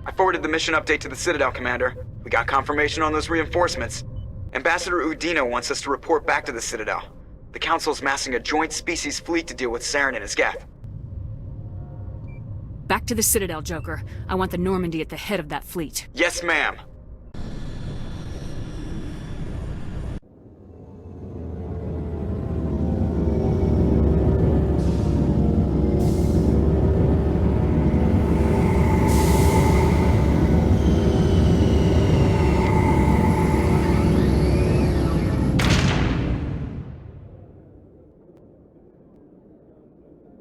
I forwarded the mission update to the Citadel, Commander. We got confirmation on those reinforcements. Ambassador Udina wants us to report back to the Citadel. The Council's massing a joint species fleet to deal with Saren and his Geth. Back to the Citadel, Joker. I want the Normandy at the head of that fleet. Yes, ma'am.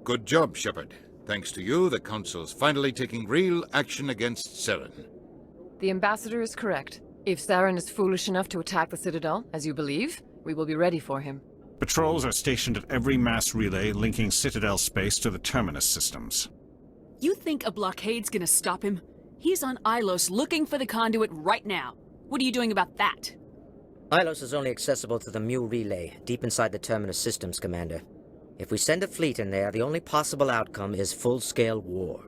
Good job, Shepard. Thanks to you, the Council's finally taking real action against Saren. The Ambassador is correct. If Saren is foolish enough to attack the Citadel, as you believe, we will be ready for him. Patrols are stationed at every mass relay linking Citadel space to the Terminus systems. You think a blockade's gonna stop him? He's on Ilos looking for the conduit right now. What are you doing about that? Ilos is only accessible to the Mu relay, deep inside the Terminus systems, Commander. If we send a fleet in there, the only possible outcome is full-scale war.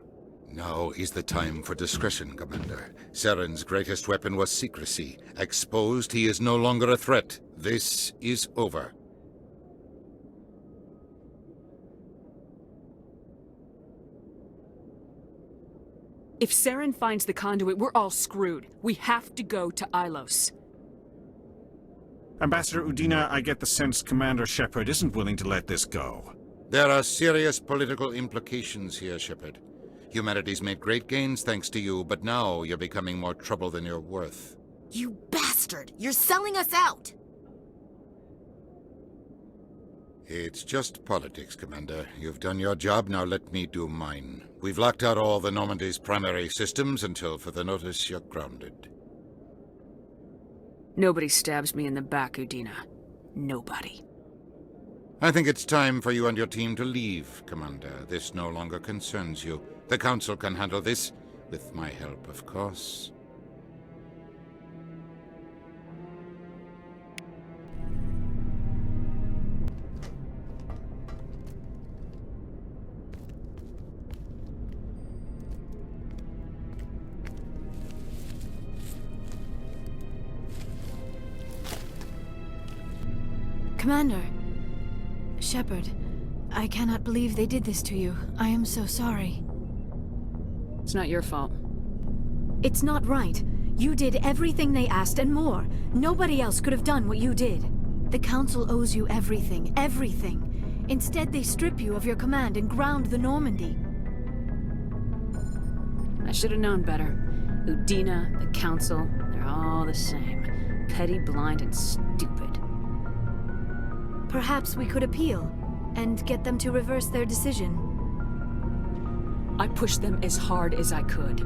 Now is the time for discretion, Commander. Saren's greatest weapon was secrecy. Exposed, he is no longer a threat. This is over. If Saren finds the conduit, we're all screwed. We have to go to Ilos. Ambassador Udina, I get the sense Commander Shepard isn't willing to let this go. There are serious political implications here, Shepard. Humanity's made great gains thanks to you, but now you're becoming more trouble than you're worth. You bastard! You're selling us out! It's just politics, Commander. You've done your job, now let me do mine. We've locked out all the Normandy's primary systems until further notice you're grounded. Nobody stabs me in the back, Udina. Nobody. I think it's time for you and your team to leave, Commander. This no longer concerns you. The Council can handle this, with my help, of course. Commander. Shepard, I cannot believe they did this to you. I am so sorry. It's not your fault. It's not right. You did everything they asked and more. Nobody else could have done what you did. The Council owes you everything, everything. Instead, they strip you of your command and ground the Normandy. I should have known better. Udina, the Council, they're all the same. Petty, blind, and stupid. Perhaps we could appeal, and get them to reverse their decision. I pushed them as hard as I could.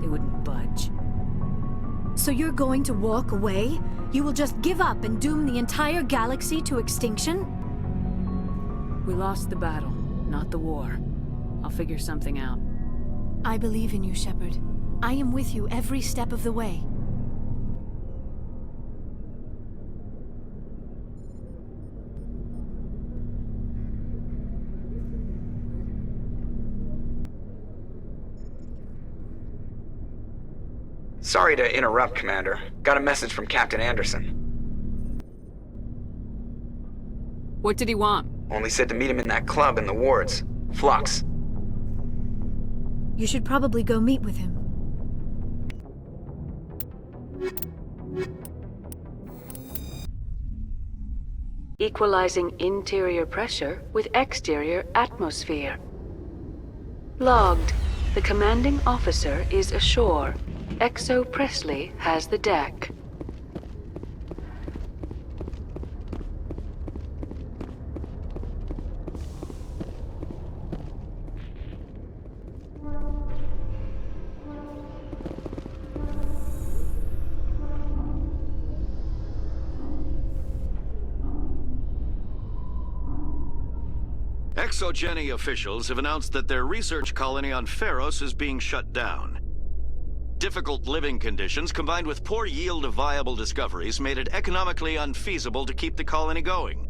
They wouldn't budge. So you're going to walk away? You will just give up and doom the entire galaxy to extinction? We lost the battle, not the war. I'll figure something out. I believe in you, Shepard. I am with you every step of the way. Sorry to interrupt, Commander. Got a message from Captain Anderson. What did he want? Only said to meet him in that club in the wards. Flux. You should probably go meet with him. Equalizing interior pressure with exterior atmosphere. Logged. The commanding officer is ashore. Exo Presley has the deck. Exogeny officials have announced that their research colony on Pharos is being shut down. Difficult living conditions combined with poor yield of viable discoveries made it economically unfeasible to keep the colony going.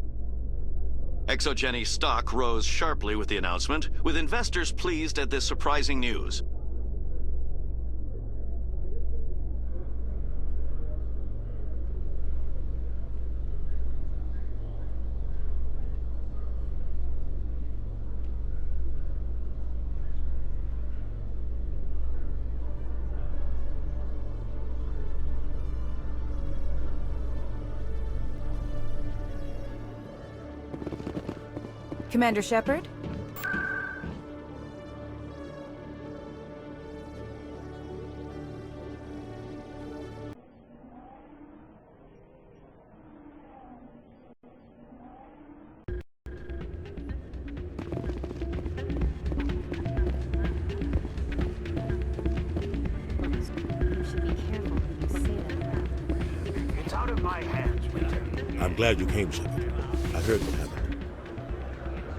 Exogeny stock rose sharply with the announcement, with investors pleased at this surprising news. Commander Shepard? It's out of my hands, Winter. I'm glad you came, Shepard. I heard what happened.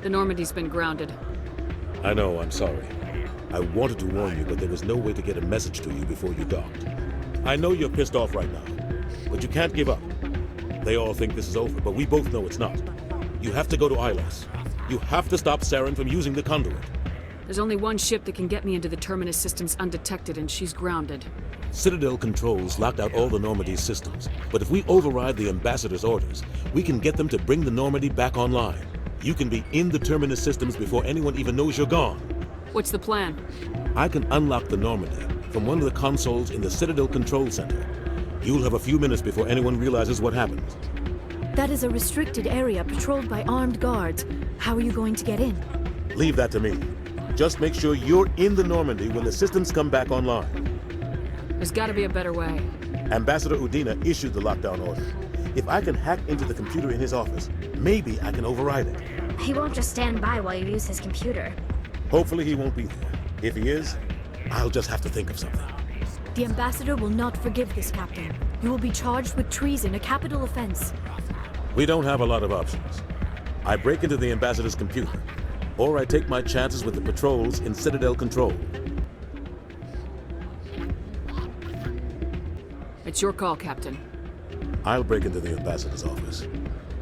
The Normandy's been grounded. I know, I'm sorry. I wanted to warn you, but there was no way to get a message to you before you docked. I know you're pissed off right now, but you can't give up. They all think this is over, but we both know it's not. You have to go to Ilos. You have to stop Saren from using the conduit. There's only one ship that can get me into the Terminus systems undetected, and she's grounded. Citadel controls locked out all the Normandy's systems, but if we override the Ambassador's orders, we can get them to bring the Normandy back online. You can be in the Terminus systems before anyone even knows you're gone. What's the plan? I can unlock the Normandy from one of the consoles in the Citadel Control Center. You'll have a few minutes before anyone realizes what happened. That is a restricted area patrolled by armed guards. How are you going to get in? Leave that to me. Just make sure you're in the Normandy when the systems come back online. There's gotta be a better way. Ambassador Udina issued the lockdown order. If I can hack into the computer in his office, maybe I can override it. He won't just stand by while you use his computer. Hopefully he won't be there. If he is, I'll just have to think of something. The Ambassador will not forgive this, Captain. You will be charged with treason, a capital offense. We don't have a lot of options. I break into the Ambassador's computer, or I take my chances with the patrols in Citadel Control. It's your call, Captain. I'll break into the Ambassador's office.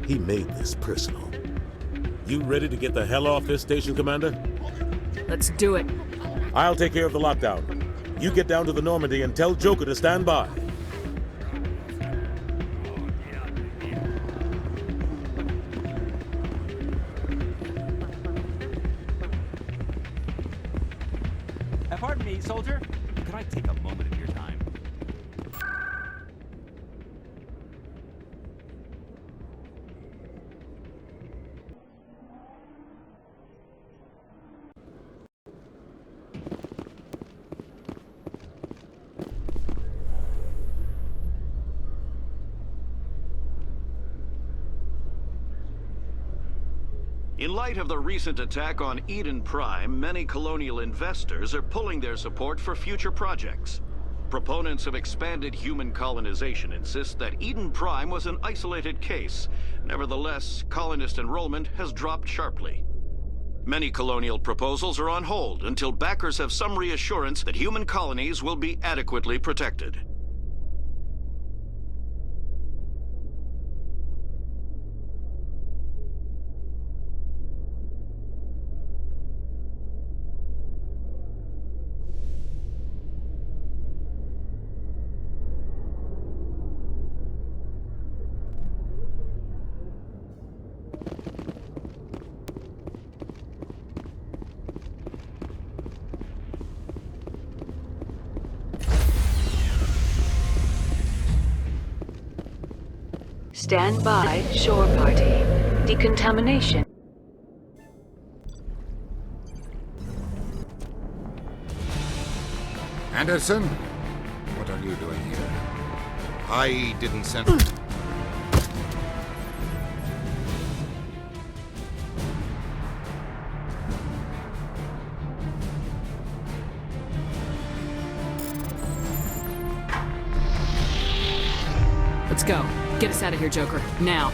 He made this personal. You ready to get the hell off this station, Commander? Let's do it. I'll take care of the lockdown. You get down to the Normandy and tell Joker to stand by. Pardon me, soldier. Could I take a moment of your time? In light of the recent attack on Eden Prime, many colonial investors are pulling their support for future projects. Proponents of expanded human colonization insist that Eden Prime was an isolated case. Nevertheless, colonist enrollment has dropped sharply. Many colonial proposals are on hold until backers have some reassurance that human colonies will be adequately protected. Stand by, shore party. Decontamination. Anderson? What are you doing here? I didn't send... Let's go. Get us out of here, Joker. Now.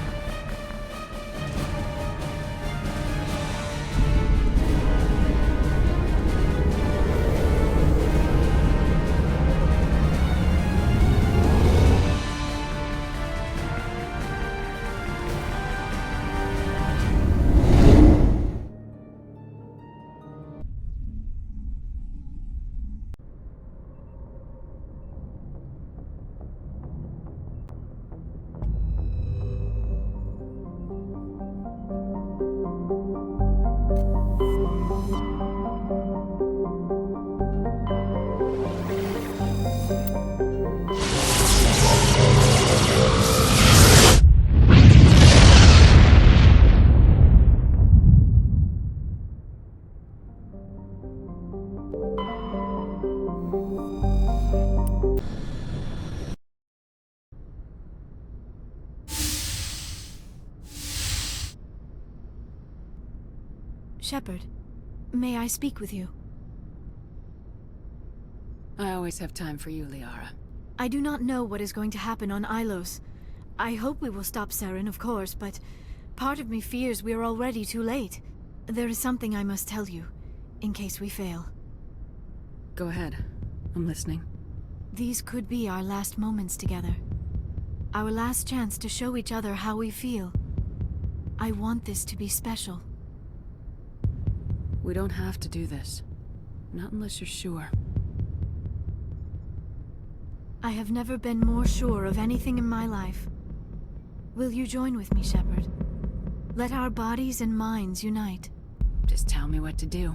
Shepard, may I speak with you? I always have time for you, Liara. I do not know what is going to happen on Ilos. I hope we will stop Saren, of course, but part of me fears we are already too late. There is something I must tell you, in case we fail. Go ahead. I'm listening. These could be our last moments together. Our last chance to show each other how we feel. I want this to be special. We don't have to do this. Not unless you're sure. I have never been more sure of anything in my life. Will you join with me, Shepard? Let our bodies and minds unite. Just tell me what to do.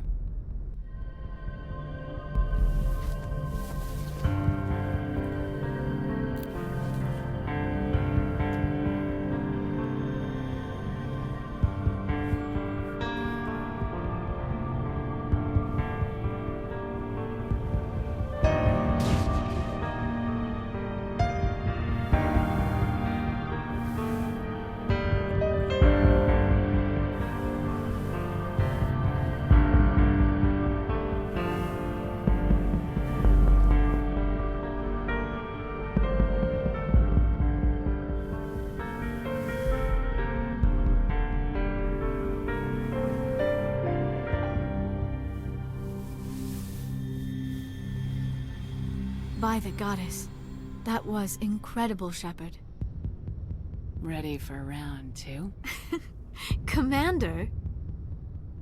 By the goddess. That was incredible, Shepard. Ready for round 2? Commander?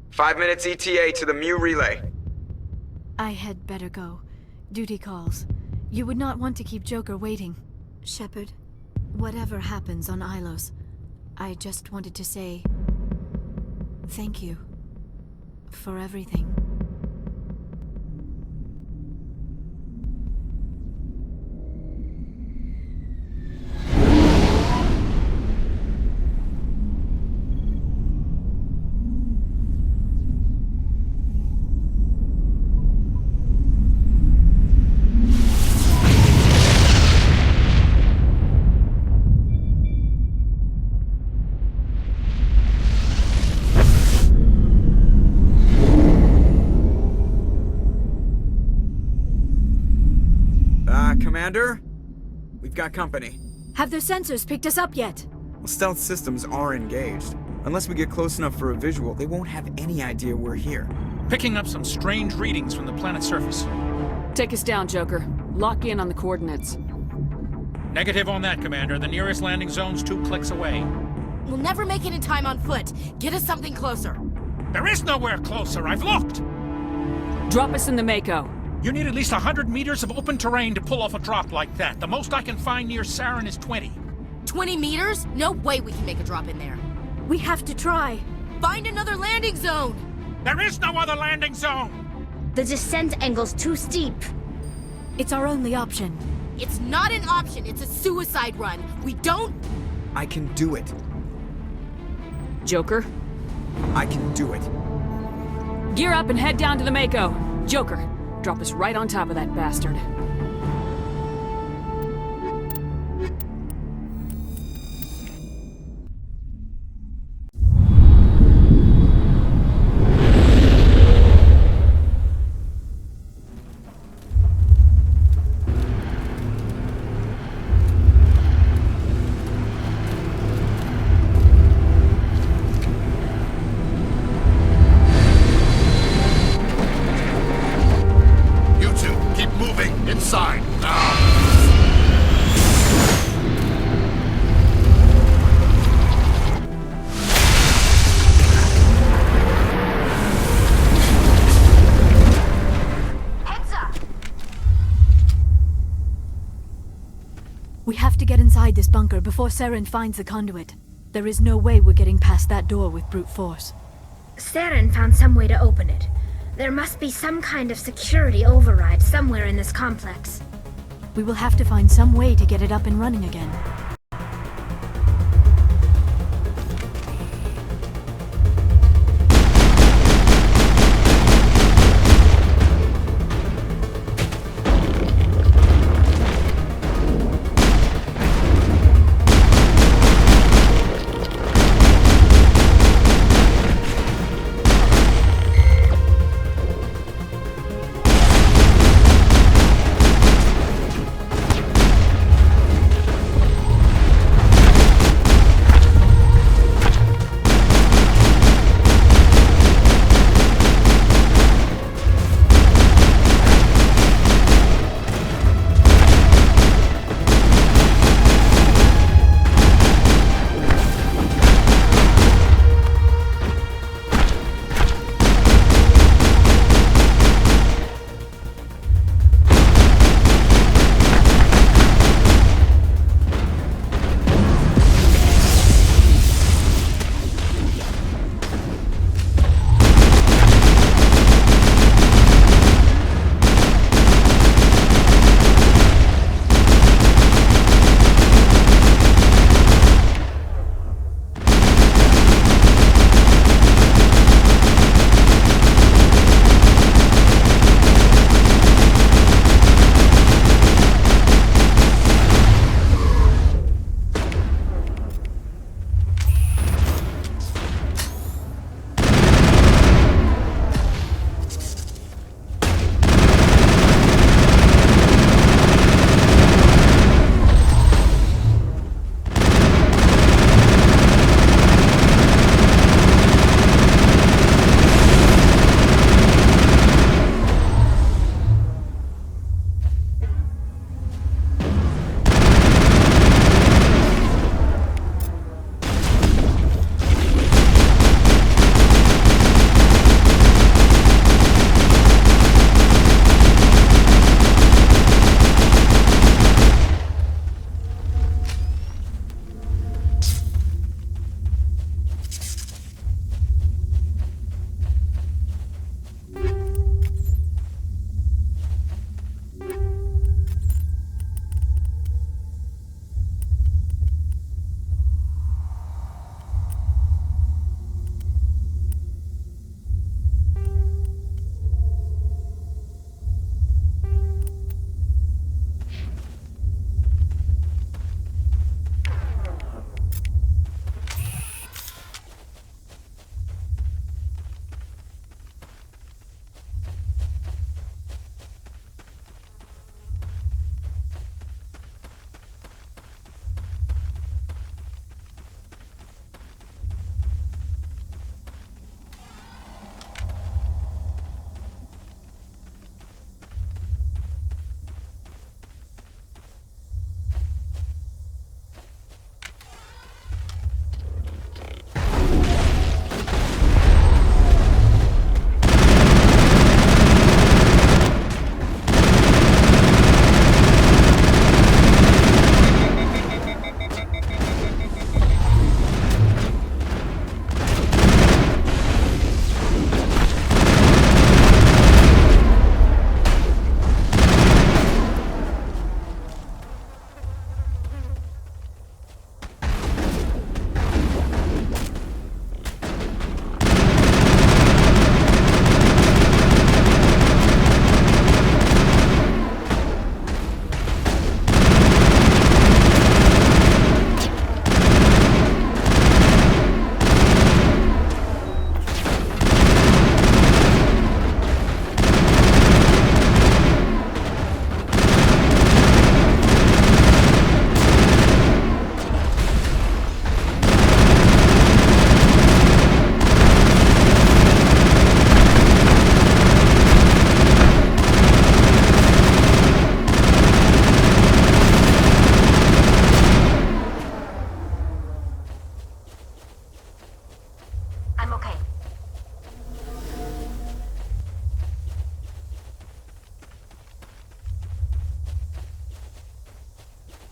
5 minutes ETA to the Mu relay. I had better go. Duty calls. You would not want to keep Joker waiting. Shepard, whatever happens on Ilos, I just wanted to say... thank you. For everything. Commander? We've got company. Have their sensors picked us up yet? Well, stealth systems are engaged. Unless we get close enough for a visual, they won't have any idea we're here. Picking up some strange readings from the planet's surface. Take us down, Joker. Lock in on the coordinates. Negative on that, Commander. The nearest landing zone's 2 clicks away. We'll never make it in time on foot. Get us something closer. There is nowhere closer. I've looked. Drop us in the Mako. You need at least 100 meters of open terrain to pull off a drop like that. The most I can find near Saren is 20. 20 meters? No way we can make a drop in there. We have to try. Find another landing zone! There is no other landing zone! The descent angle's too steep. It's our only option. It's not an option, it's a suicide run. We don't... I can do it. Joker? I can do it. Gear up and head down to the Mako. Joker, drop us right on top of that bastard. We have to get inside this bunker before Saren finds the conduit. There is no way we're getting past that door with brute force. Saren found some way to open it. There must be some kind of security override somewhere in this complex. We will have to find some way to get it up and running again.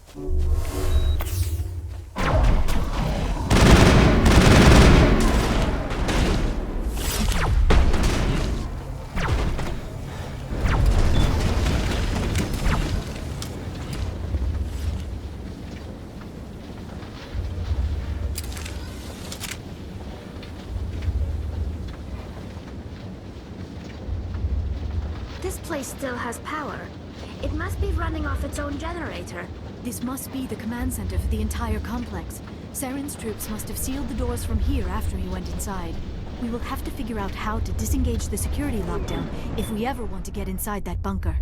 This place still has power. It must be running off its own generator. This must be the command center for the entire complex. Saren's troops must have sealed the doors from here after he went inside. We will have to figure out how to disengage the security lockdown if we ever want to get inside that bunker.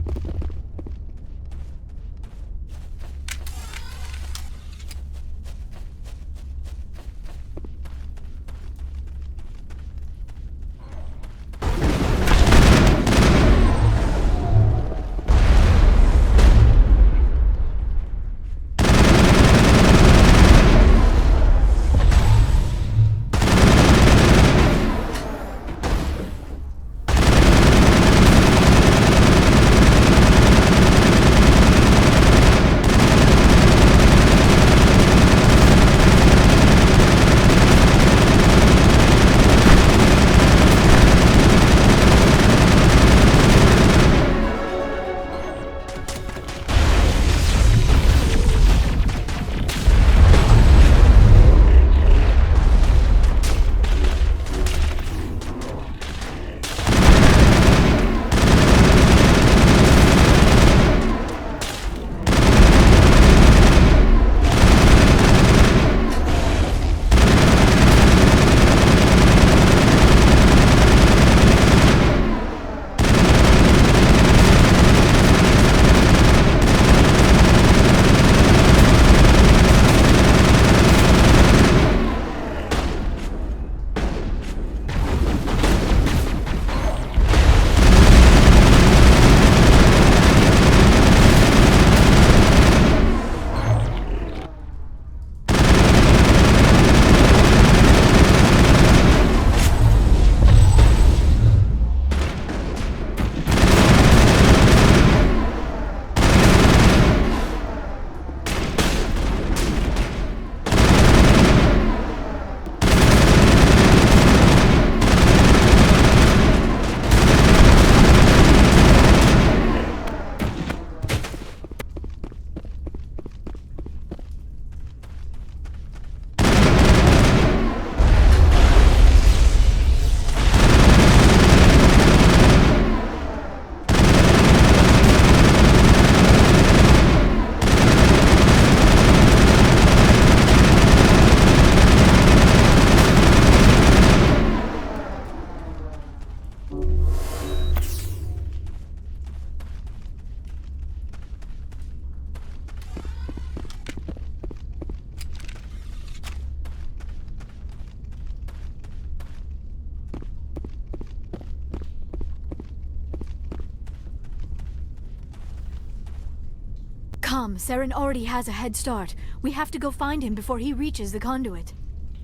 Come, Saren already has a head start. We have to go find him before he reaches the conduit.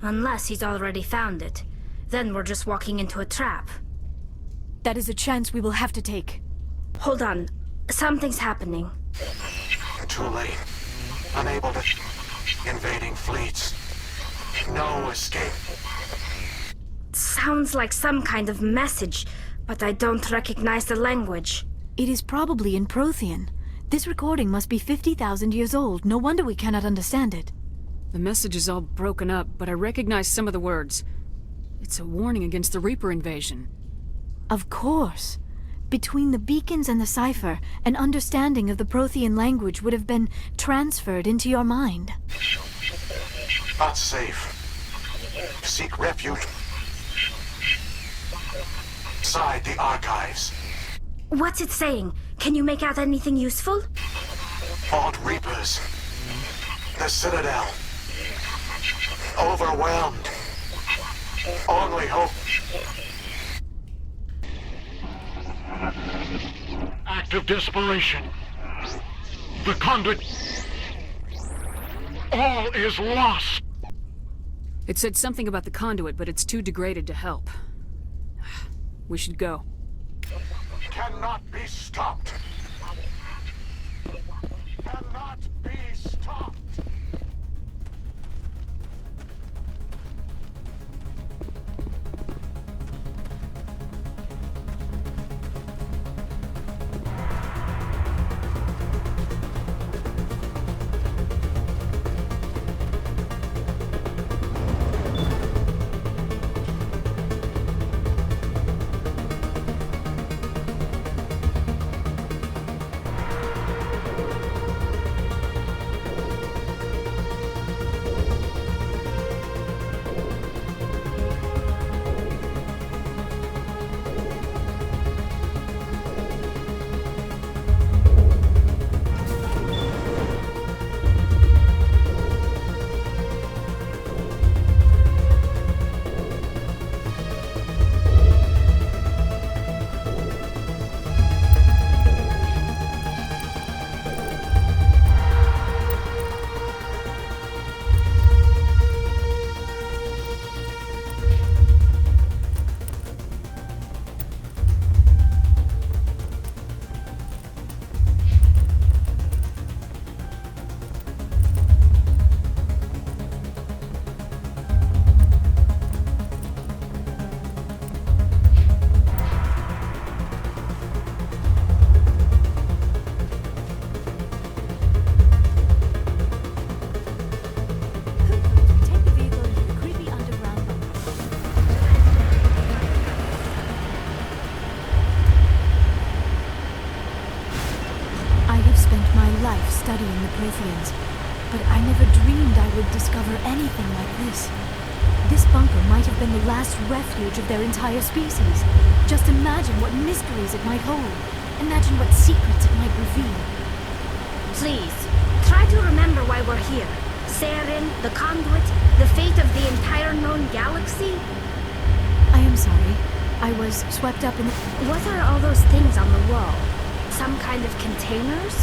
Unless he's already found it. Then we're just walking into a trap. That is a chance we will have to take. Hold on. Something's happening. Too late. Unable to... Invading fleets. No escape. Sounds like some kind of message, but I don't recognize the language. It is probably in Prothean. This recording must be 50,000 years old. No wonder we cannot understand it. The message is all broken up, but I recognize some of the words. It's a warning against the Reaper invasion. Of course. Between the beacons and the cipher, an understanding of the Prothean language would have been transferred into your mind. Not safe. Seek refuge inside the archives. What's it saying? Can you make out anything useful? Fought Reapers. The Citadel. Overwhelmed. Only hope. Act of desperation. The conduit. All is lost. It said something about the conduit, but it's too degraded to help. We should go. Cannot be stopped. Cannot be stopped. I have spent my life studying the Protheans, but I never dreamed I would discover anything like this. This bunker might have been the last refuge of their entire species. Just imagine what mysteries it might hold. Imagine what secrets it might reveal. Please, try to remember why we're here. Saren, the Conduit, the fate of the entire known galaxy. I am sorry. I was swept up in the... What are all those things on the wall? Some kind of containers?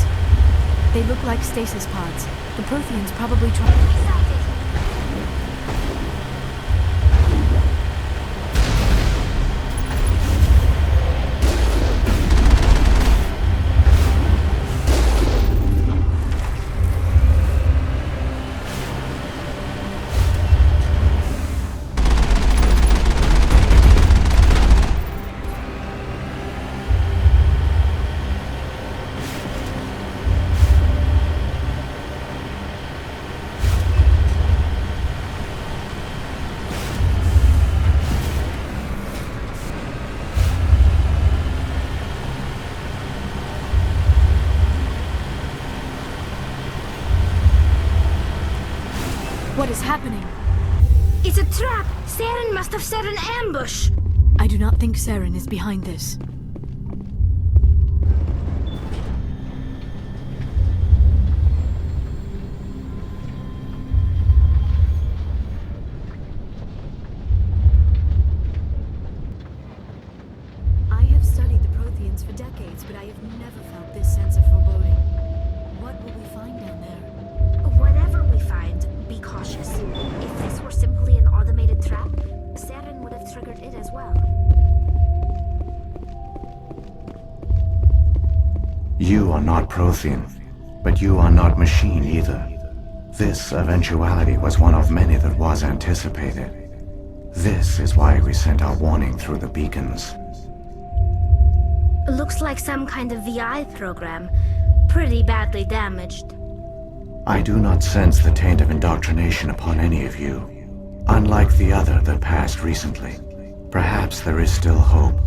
They look like stasis pods. The Protheans probably tried... What is happening? It's a trap! Saren must have set an ambush! I do not think Saren is behind this. I have studied the Protheans for decades, but I have never felt this sense of foreboding. What will we find down there? Whatever we find, be cautious. If this were simply an automated trap, Saren would have triggered it as well. You are not Prothean, but you are not machine either. This eventuality was one of many that was anticipated. This is why we sent our warning through the beacons. Looks like some kind of VI program. Pretty badly damaged. I do not sense the taint of indoctrination upon any of you, unlike the other that passed recently. Perhaps there is still hope.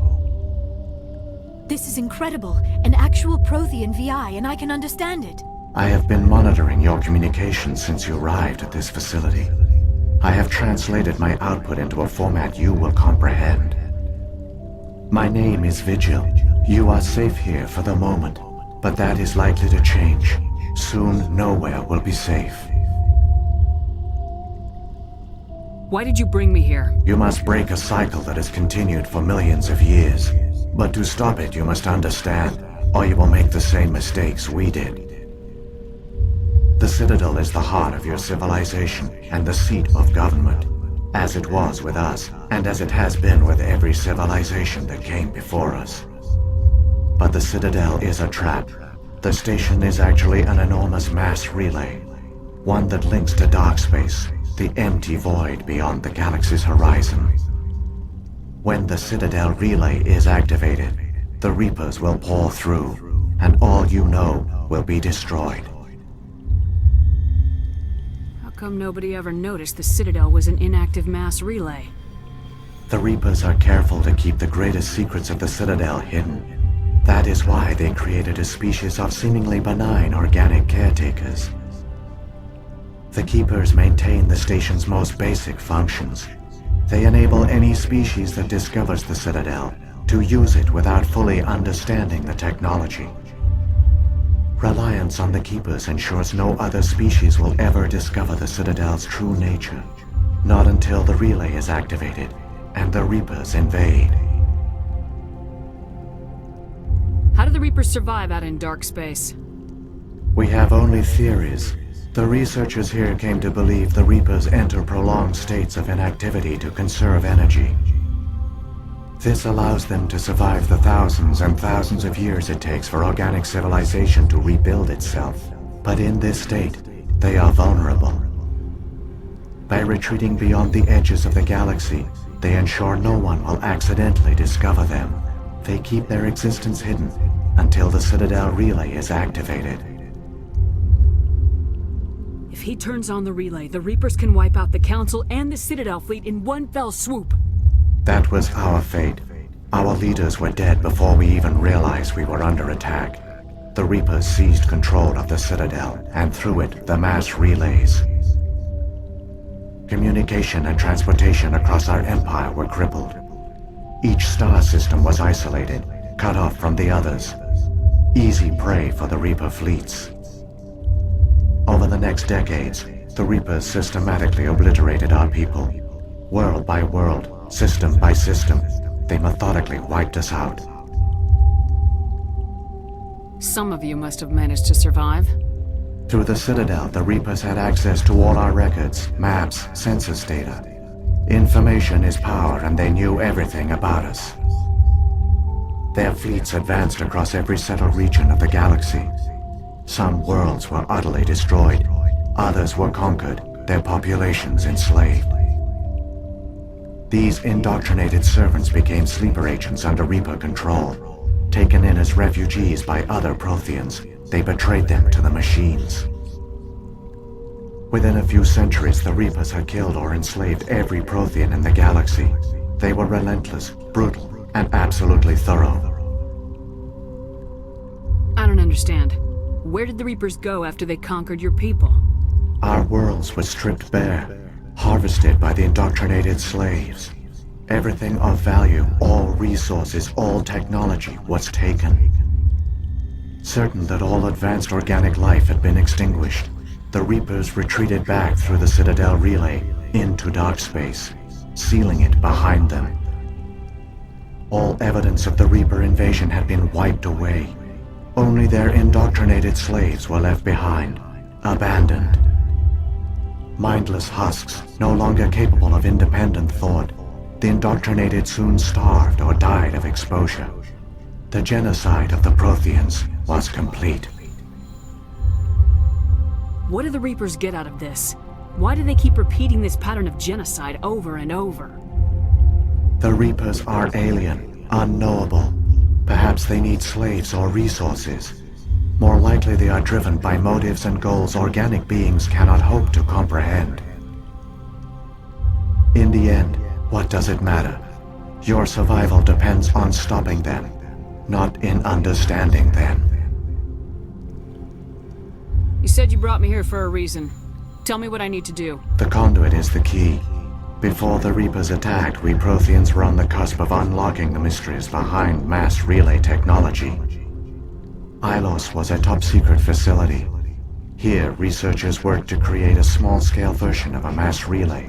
This is incredible. An actual Prothean VI, and I can understand it. I have been monitoring your communications since you arrived at this facility. I have translated my output into a format you will comprehend. My name is Vigil. You are safe here for the moment, but that is likely to change. Soon, nowhere will be safe. Why did you bring me here? You must break a cycle that has continued for millions of years. But to stop it, you must understand, or you will make the same mistakes we did. The Citadel is the heart of your civilization and the seat of government, as it was with us, and as it has been with every civilization that came before us. But the Citadel is a trap. The station is actually an enormous mass relay, one that links to dark space, the empty void beyond the galaxy's horizon. When the Citadel relay is activated, the Reapers will pour through, and all you know will be destroyed. How come nobody ever noticed the Citadel was an inactive mass relay? The Reapers are careful to keep the greatest secrets of the Citadel hidden. That is why they created a species of seemingly benign organic caretakers. The Keepers maintain the station's most basic functions. They enable any species that discovers the Citadel to use it without fully understanding the technology. Reliance on the Keepers ensures no other species will ever discover the Citadel's true nature. Not until the relay is activated and the Reapers invade. How do the Reapers survive out in dark space? We have only theories. The researchers here came to believe the Reapers enter prolonged states of inactivity to conserve energy. This allows them to survive the thousands and thousands of years it takes for organic civilization to rebuild itself. But in this state, they are vulnerable. By retreating beyond the edges of the galaxy, they ensure no one will accidentally discover them. They keep their existence hidden until the Citadel relay is activated. If he turns on the relay, the Reapers can wipe out the Council and the Citadel fleet in one fell swoop. That was our fate. Our leaders were dead before we even realized we were under attack. the Reapers seized control of the Citadel, and through it, the mass relays. Communication and transportation across our empire were crippled. Each star system was isolated, cut off from the others. Easy prey for the Reaper fleets. Over the next decades, the Reapers systematically obliterated our people. World by world, system by system, they methodically wiped us out. Some of you must have managed to survive. Through the Citadel, the Reapers had access to all our records, maps, census data. Information is power, and they knew everything about us. Their fleets advanced across every settled region of the galaxy. Some worlds were utterly destroyed, others were conquered, their populations enslaved. These indoctrinated servants became sleeper agents under Reaper control. Taken in as refugees by other Protheans, they betrayed them to the machines. Within a few centuries, the Reapers had killed or enslaved every Prothean in the galaxy. They were relentless, brutal, and absolutely thorough. I don't understand. Where did the Reapers go after they conquered your people? Our worlds were stripped bare, harvested by the indoctrinated slaves. Everything of value, all resources, all technology was taken. Certain that all advanced organic life had been extinguished, the Reapers retreated back through the Citadel relay into dark space, sealing it behind them. All evidence of the Reaper invasion had been wiped away. Only their indoctrinated slaves were left behind, abandoned. Mindless husks, no longer capable of independent thought, the indoctrinated soon starved or died of exposure. The genocide of the Protheans was complete. What do the Reapers get out of this? Why do they keep repeating this pattern of genocide over and over? The Reapers are alien, unknowable. Perhaps they need slaves or resources. More likely they are driven by motives and goals organic beings cannot hope to comprehend. In the end, what does it matter? Your survival depends on stopping them, not in understanding them. You said you brought me here for a reason. Tell me what I need to do. The conduit is the key. Before the Reapers attacked, we Protheans were on the cusp of unlocking the mysteries behind mass relay technology. Ilos was a top-secret facility. Here, researchers worked to create a small-scale version of a mass relay,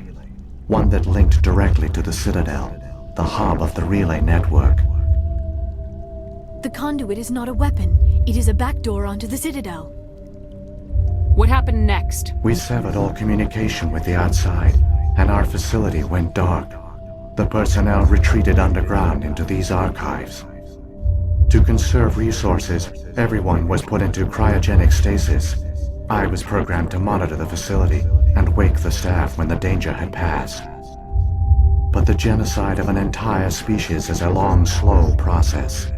one that linked directly to the Citadel, the hub of the relay network. The conduit is not a weapon. It is a backdoor onto the Citadel. What happened next? We severed all communication with the outside, and our facility went dark. The personnel retreated underground into these archives. To conserve resources, everyone was put into cryogenic stasis. I was programmed to monitor the facility and wake the staff when the danger had passed. But the genocide of an entire species is a long, slow process.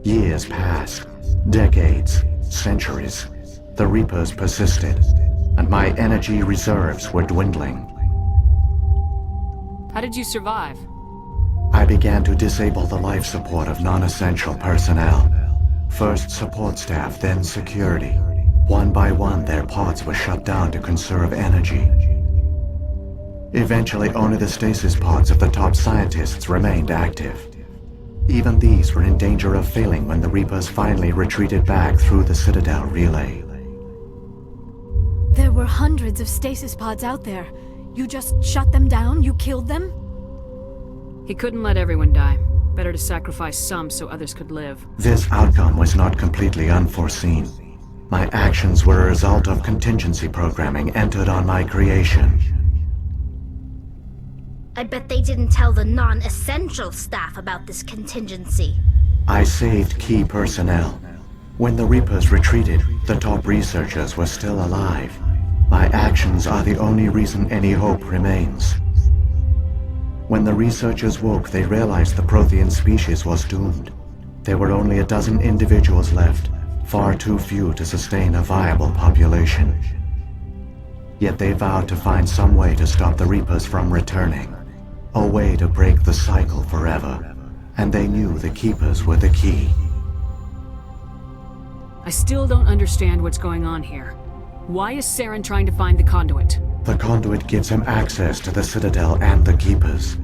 Years passed, decades, centuries. The Reapers persisted, and my energy reserves were dwindling. How did you survive? I began to disable the life support of non-essential personnel. First support staff, then security. One by one, their pods were shut down to conserve energy. Eventually, only the stasis pods of the top scientists remained active. Even these were in danger of failing when the Reapers finally retreated back through the Citadel relay. There were hundreds of stasis pods out there. You just shut them down? You killed them? He couldn't let everyone die. Better to sacrifice some so others could live. This outcome was not completely unforeseen. My actions were a result of contingency programming entered on my creation. I bet they didn't tell the non-essential staff about this contingency. I saved key personnel. When the Reapers retreated, the top researchers were still alive. My actions are the only reason any hope remains. When the researchers woke, they realized the Prothean species was doomed. There were only a dozen individuals left, far too few to sustain a viable population. Yet they vowed to find some way to stop the Reapers from returning. A way to break the cycle forever. And they knew the Keepers were the key. I still don't understand what's going on here. Why is Saren trying to find the conduit? The conduit gives him access to the Citadel and the Keepers.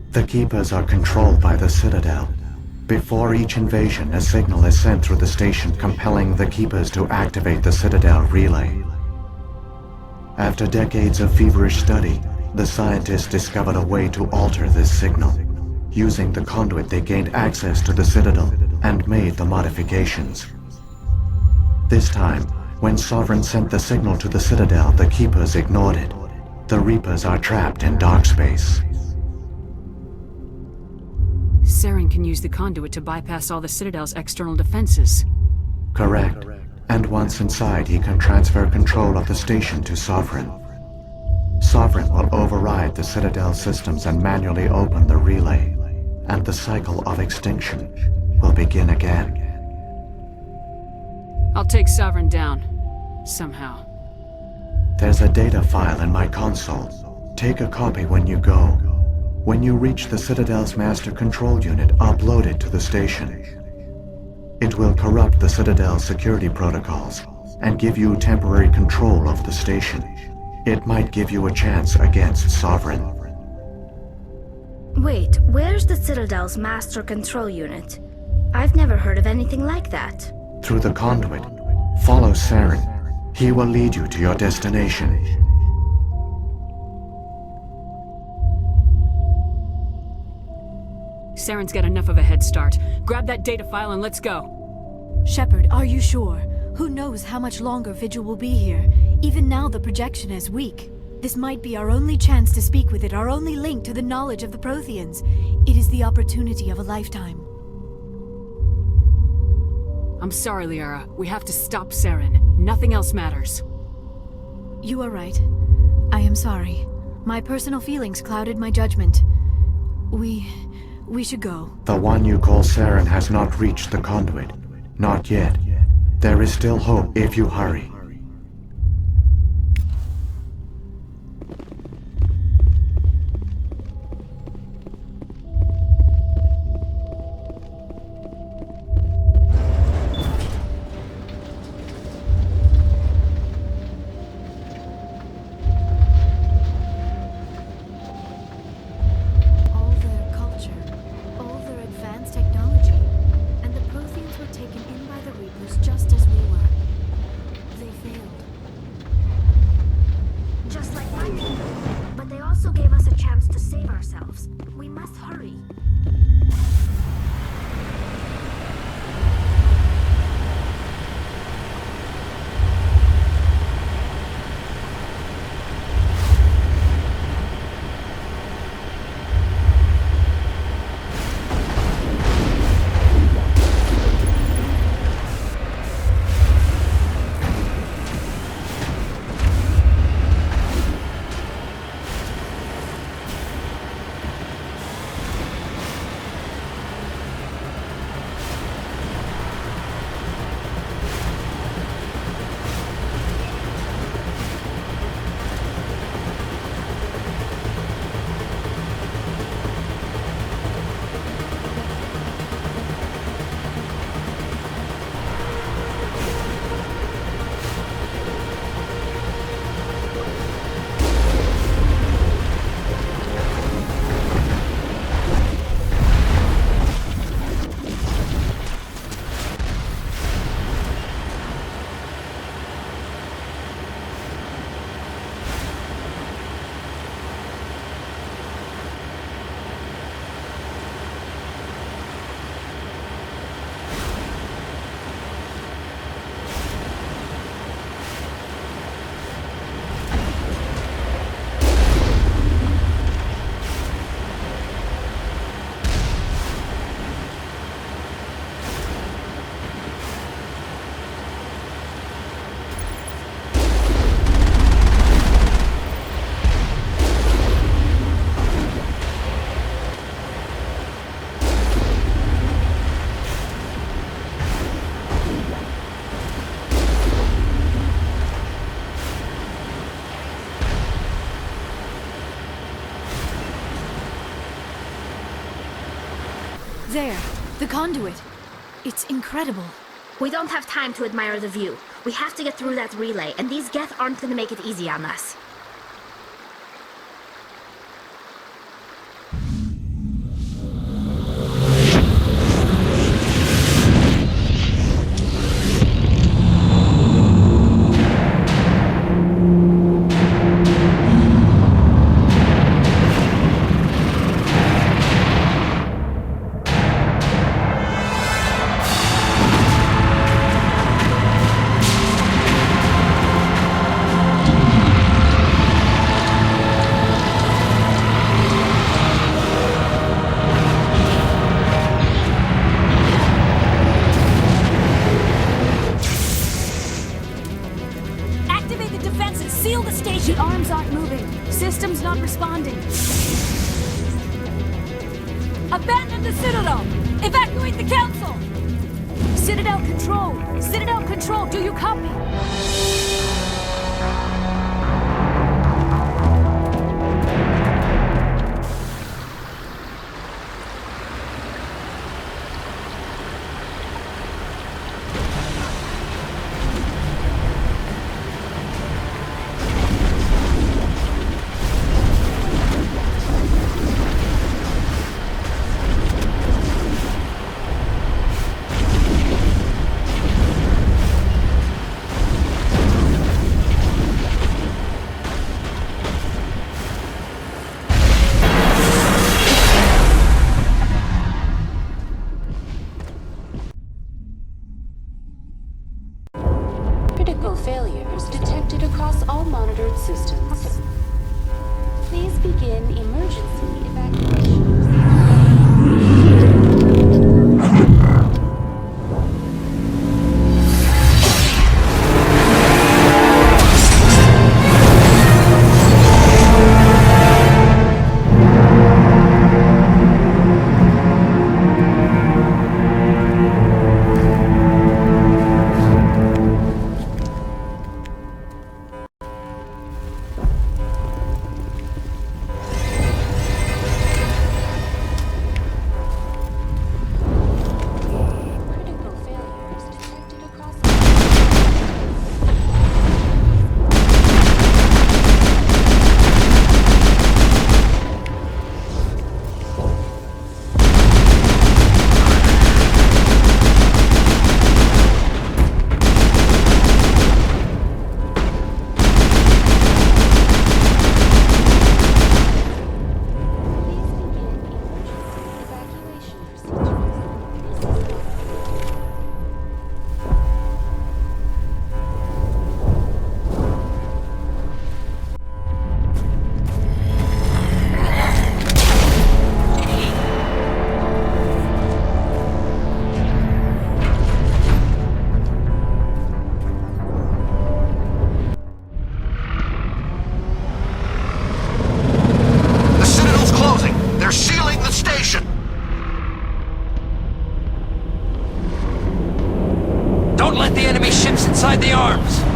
The Keepers are controlled by the Citadel. Before each invasion, a signal is sent through the station compelling the Keepers to activate the Citadel relay. After decades of feverish study, the scientists discovered a way to alter this signal. Using the conduit, they gained access to the Citadel and made the modifications. This time, when Sovereign sent the signal to the Citadel, the Keepers ignored it. The Reapers are trapped in dark space. Saren can use the conduit to bypass all the Citadel's external defenses. Correct. And once inside, he can transfer control of the station to Sovereign. Sovereign will override the Citadel systems and manually open the relay, and the cycle of extinction will begin again. I'll take Sovereign down. Somehow. There's a data file in my console. Take a copy when you go. When you reach the Citadel's master control unit, upload it to the station. It will corrupt the Citadel's security protocols and give you temporary control of the station. It might give you a chance against Sovereign. Wait, where's the Citadel's master control unit? I've never heard of anything like that. Through the conduit, follow Saren. He will lead you to your destination. Saren's got enough of a head start. Grab that data file and let's go. Shepard, are you sure? Who knows how much longer Vigil will be here? Even now the projection is weak. This might be our only chance to speak with it, our only link to the knowledge of the Protheans. It is the opportunity of a lifetime. I'm sorry, Liara. We have to stop Saren. Nothing else matters. You are right. I am sorry. My personal feelings clouded my judgment. We should go. The one you call Saren has not reached the conduit. Not yet. There is still hope if you hurry. There, the conduit. It's incredible. We don't have time to admire the view. We have to get through that relay, and these Geth aren't gonna make it easy on us. The arms aren't moving. System's not responding. Abandon the Citadel! Evacuate the Council! Citadel Control! Citadel Control, do you copy? Critical failures detected across all monitored systems. Please begin emergency evacuation. Don't let the enemy ships inside the arms!